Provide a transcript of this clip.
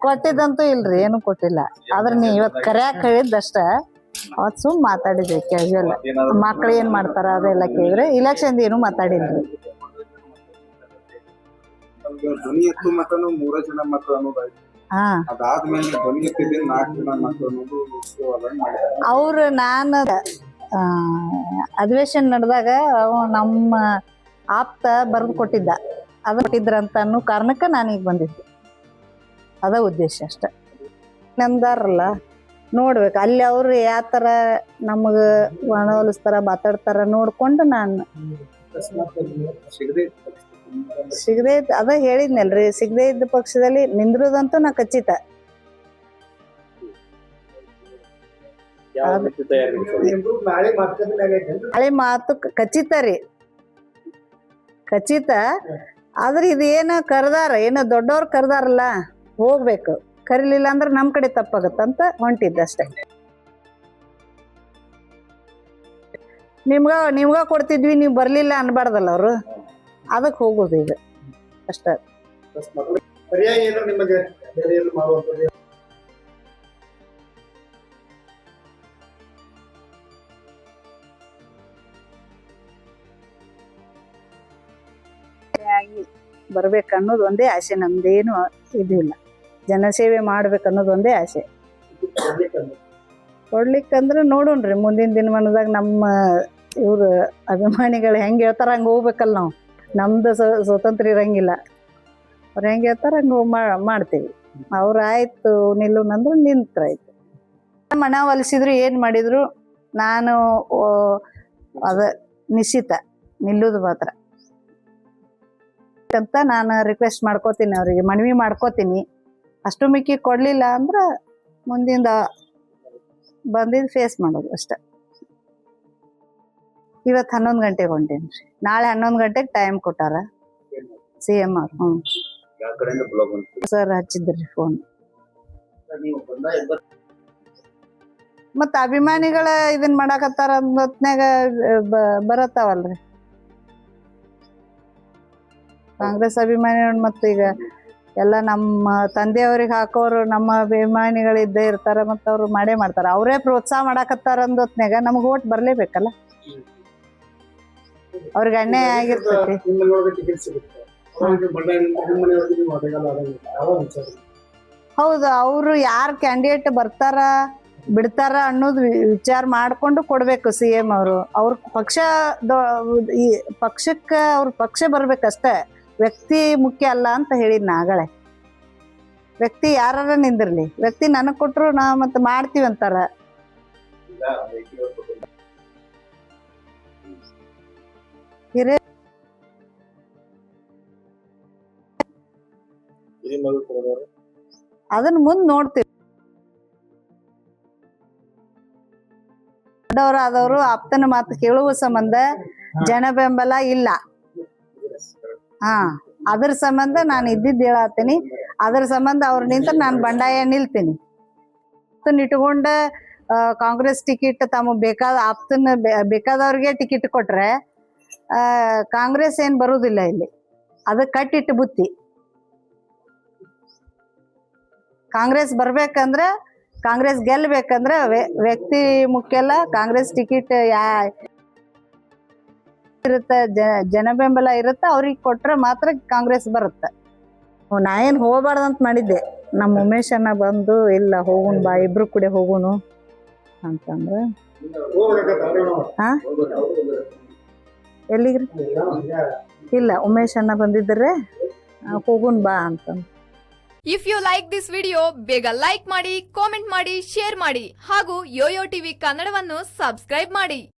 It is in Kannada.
ಕೊಟ್ಟಿದ್ದಂತೂ ಇಲ್ರಿ, ಏನು ಕೊಟ್ಟಿಲ್ಲ. ಆದ್ರ ನೀ ಇವತ್ ಕರ್ಯಾಕ್ ಹೇಳಿದ್ದಷ್ಟ ಅವತ್ ಸುಮ್ ಮಾತಾಡಿದ್ವಿ ಕ್ಯಾಶುವಲ್. ಮಕ್ಳು ಏನ್ ಮಾಡ್ತಾರ ಅದೆಲ್ಲ ಕೇಳಿದ್ರೆ ಇಲೆಕ್ಷನ್ ಏನು ಮಾತಾಡಿಲ್ರಿ. ಧ್ವನಿ ಎತ್ತು ಮತನು 3 ಜನ ಮತ ಅನ್ನೋದಾಯ್ತು. ಅದಾದ್ಮೇಲೆ ಧ್ವನಿ ಎತ್ತಿದ್ರೆ 4 ಜನ ಮತ ಅನ್ನೋದು ಅವ್ರು ನಾನು ಅಧಿವೇಶನ ನಡೆದಾಗ ನಮ್ಮ ಆಪ್ತ ಬರೆದು ಕೊಟ್ಟಿದ್ದ, ಅದು ಕೊಟ್ಟಿದ್ರಂತ ಅನ್ನೋ ಕಾರಣಕ್ಕೆ ನಾನೀಗ ಬಂದಿದ್ದೆ. ಅದ ಉದ್ದೇಶ ಅಷ್ಟೆ. ನಮ್ದಾರಲ್ಲ ನೋಡ್ಬೇಕು ಅಲ್ಲಿ ಅವ್ರು ಯಾವ ಥರ ನಮಗೆ ಒಣವಲಿಸ್ತಾರ ಮಾತಾಡ್ತಾರ ನೋಡ್ಕೊಂಡು ನಾನು ಸಿಗದೆ ಅದ ಹೇಳಿದ್ನಲ್ರಿ, ಸಿಗದೆ ಇದ್ದ ಪಕ್ಷದಲ್ಲಿ ನಿಂದ್ರದಂತೂ ನಾ ಖಚಿತ. ನಾಳೆ ಮಾತು ಖಚಿತ ರೀ, ಖಚಿತ. ಆದ್ರೆ ಇದೇನ ಕರ್ದಾರ, ಏನೋ ದೊಡ್ಡವ್ರು ಕರ್ದಾರಲ್ಲ ಹೋಗ್ಬೇಕು, ಕರಿಲಿಲ್ಲ ಅಂದ್ರೆ ನಮ್ ಕಡೆ ತಪ್ಪಾಗತ್ತಂತ ಹೊಂಟಿದ್ದಷ್ಟೆ. ನಿಮ್ಗ ಕೊಡ್ತಿದ್ವಿ, ನೀವು ಬರ್ಲಿಲ್ಲ ಅನ್ಬಾರ್ದಲ್ಲ ಅವರು, ಅದಕ್ಕೆ ಹೋಗೋದು ಈಗ ಅಷ್ಟೇ. ಬರ್ಬೇಕನ್ನೋದು ಒಂದೇ ಆಸೆ, ನಮ್ದೇನು ಇದಿಲ್ಲ. ಜನಸೇವೆ ಮಾಡ್ಬೇಕನ್ನೋದು ಒಂದೇ ಆಸೆ. ಕೊಡ್ಲಿಕ್ಕಂದ್ರೆ ನೋಡೋಣ್ರಿ ಮುಂದಿನ ದಿನಮಾನದಾಗ ನಮ್ಮ ಇವ್ರು ಅಭಿಮಾನಿಗಳು ಹೆಂಗೆ ಹೇಳ್ತಾರ ಹಂಗೆ ಹೋಗ್ಬೇಕಲ್ಲ. ನಾವು ನಮ್ದು ಸ್ವತಂತ್ರ ಇರಂಗಿಲ್ಲ, ಅವ್ರು ಹೆಂಗೆ ಹೇಳ್ತಾರ ಹಂಗೆ ಮಾಡ್ತೀವಿ. ಅವ್ರು ಆಯ್ತು ನಿಲ್ಲುನಂದ್ರೆ ನಿಂತ್ರಾಯ್ತು. ಮನ ಒಲಿಸಿದ್ರು ಏನು ಮಾಡಿದ್ರು ನಾನು ಅದ ನಿಶ್ಚಿತ ನಿಲ್ಲುದು ಮಾತ್ರ ಅಂತ ನಾನು ರಿಕ್ವೆಸ್ಟ್ ಮಾಡ್ಕೋತೀನಿ, ಅವರಿಗೆ ಮನವಿ ಮಾಡ್ಕೋತೀನಿ. ಅಷ್ಟು ಮಿಕ್ಕಿ ಕೊಡ್ಲಿಲ್ಲ ಅಂದ್ರೆ ಮುಂದಿಂದ ಬಂದಿದ್ದು ಫೇಸ್ ಮಾಡೋದು ಅಷ್ಟೆ. ಇವತ್ತು 11 ಗಂಟೆಗೆ ಹೊಂಟೇನಿ ರೀ, ನಾಳೆ 11 ಗಂಟೆಗೆ ಟೈಮ್ ಕೊಟ್ಟಾರ CM ಅವ್ರು. ಸರ್ ಹಚ್ಚಿದ್ರಿ ಫೋನ್. ಮತ್ತ ಅಭಿಮಾನಿಗಳ ಇದನ್ ಮಾಡಾಕತ್ತಾರ ಹೊತ್ನ್ಯಾಗ ಬರತ್ತಾವಲ್ರಿ ಕಾಂಗ್ರೆಸ್ ಅಭಿಮಾನಿಗಳು. ಮತ್ತ ಈಗ ಎಲ್ಲ ನಮ್ಮ ತಂದೆಯವ್ರಿಗೆ ಹಾಕೋರು ನಮ್ಮ ಅಭಿಮಾನಿಗಳು ಇದ್ದೇ ಇರ್ತಾರ, ಮತ್ತ ಅವ್ರು ಮಾಡೇ ಮಾಡ್ತಾರ. ಅವರೇ ಪ್ರೋತ್ಸಾಹ ಮಾಡಾಕತ್ತಾರ ಅಂದೊತ್ನ್ಯಾಗ ನಮ್ಗೆ ಓಟ್ ಬರ್ಲೇಬೇಕಲ್ಲ, ಅವ್ರಿಗೆ ಅನ್ಯಾಯ ಆಗಿರ್ತೈತಿ. ಹೌದು, ಅವರು ಯಾರ್ ಕ್ಯಾಂಡಿಡೇಟ್ ಬರ್ತಾರ ಬಿಡ್ತಾರ ಅನ್ನೋದು ವಿಚಾರ ಮಾಡ್ಕೊಂಡು ಕೊಡ್ಬೇಕು CM ಅವರು. ಅವ್ರ ಪಕ್ಷಕ್ಕೆ ಅವ್ರ ಪಕ್ಷ ಬರ್ಬೇಕಷ್ಟೇ, ವ್ಯಕ್ತಿ ಮುಖ್ಯ ಅಲ್ಲ ಅಂತ ಹೇಳಿದ್ನ ಆಗಳೆ. ವ್ಯಕ್ತಿ ಯಾರ ನಿಂದಿರ್ಲಿ, ವ್ಯಕ್ತಿ ನನಗ್ ಕೊಟ್ರು ನಾ ಮತ್ತೆ ಮಾಡ್ತೀವಿ ಅಂತಾರ. ಅದನ್ನ ಮುಂದ್ ನೋಡ್ತೀವಿ. ದೊಡ್ಡವರಾದವರು ಆಪ್ತನ ಮಾತು ಕೇಳುವ ಸಂಬಂಧ ಜನ ಬೆಂಬಲ ಇಲ್ಲ. ಅದ್ರ ಸಂಬಂಧ ನಾನು ಇದ್ದಿದ್ದು ಹೇಳತ್ತೀನಿ. ಅದ್ರ ಸಂಬಂಧ ಅವ್ರ ನಿಂತ ನಾನು ಬಂಡಾಯ ನಿಲ್ತೀನಿ. ಇಟ್ಕೊಂಡ ಕಾಂಗ್ರೆಸ್ ಟಿಕೆಟ್ ತಮಗೆ ಬೇಕಾದ ಆಪ್ತನ ಬೇಕಾದವ್ರಿಗೆ ಟಿಕೆಟ್ ಕೊಟ್ರೆ ಕಾಂಗ್ರೆಸ್ ಏನ್ ಬರುದಿಲ್ಲ ಇಲ್ಲಿ. ಅದು ಕಟ್ಟಿಟ್ಟು ಬುತ್ತಿ. ಕಾಂಗ್ರೆಸ್ ಬರ್ಬೇಕಂದ್ರ, ಕಾಂಗ್ರೆಸ್ ಗೆಲ್ಬೇಕಂದ್ರ ವ್ಯಕ್ತಿ ಮುಖ್ಯ ಅಲ್ಲ. ಕಾಂಗ್ರೆಸ್ ಟಿಕೆಟ್ ಇರುತ್ತ, ಜನ ಬೆಂಬಲ ಇರುತ್ತ, ಅವ್ರಿಗೆ ಕೊಟ್ರೆ ಮಾತ್ರ ಕಾಂಗ್ರೆಸ್ ಬರುತ್ತ. ನಾ ಏನ್ ಹೋಗ್ಬಾರ್ದಂತ ಮಾಡಿದ್ದೆ. ನಮ್ಮ ಉಮೇಶ್ ಅಣ್ಣ ಬಂದು ಇಲ್ಲ ಹೋಗುನ್ ಬಾ ಇಬ್ರು ಕೂಡ ಹೋಗುನು ಅಂತಂದ್ರ ಎಲ್ಲಿಗ್ರಿ ಇಲ್ಲ ಉಮೇಶ್ ಅಣ್ಣ ಬಂದಿದ್ರೆ ಹೋಗುನ್ ಬಾ ಅಂತಂದ. If you like this video ಬೇಗ ಲೈಕ್ ಮಾಡಿ, ಕಾಮೆಂಟ್ ಮಾಡಿ, ಶೇರ್ ಮಾಡಿ ಹಾಗೂ ಯೋಯೋ ಟಿವಿ ಕನ್ನಡವನ್ನು ಸಬ್ಸ್ಕ್ರೈಬ್ ಮಾಡಿ.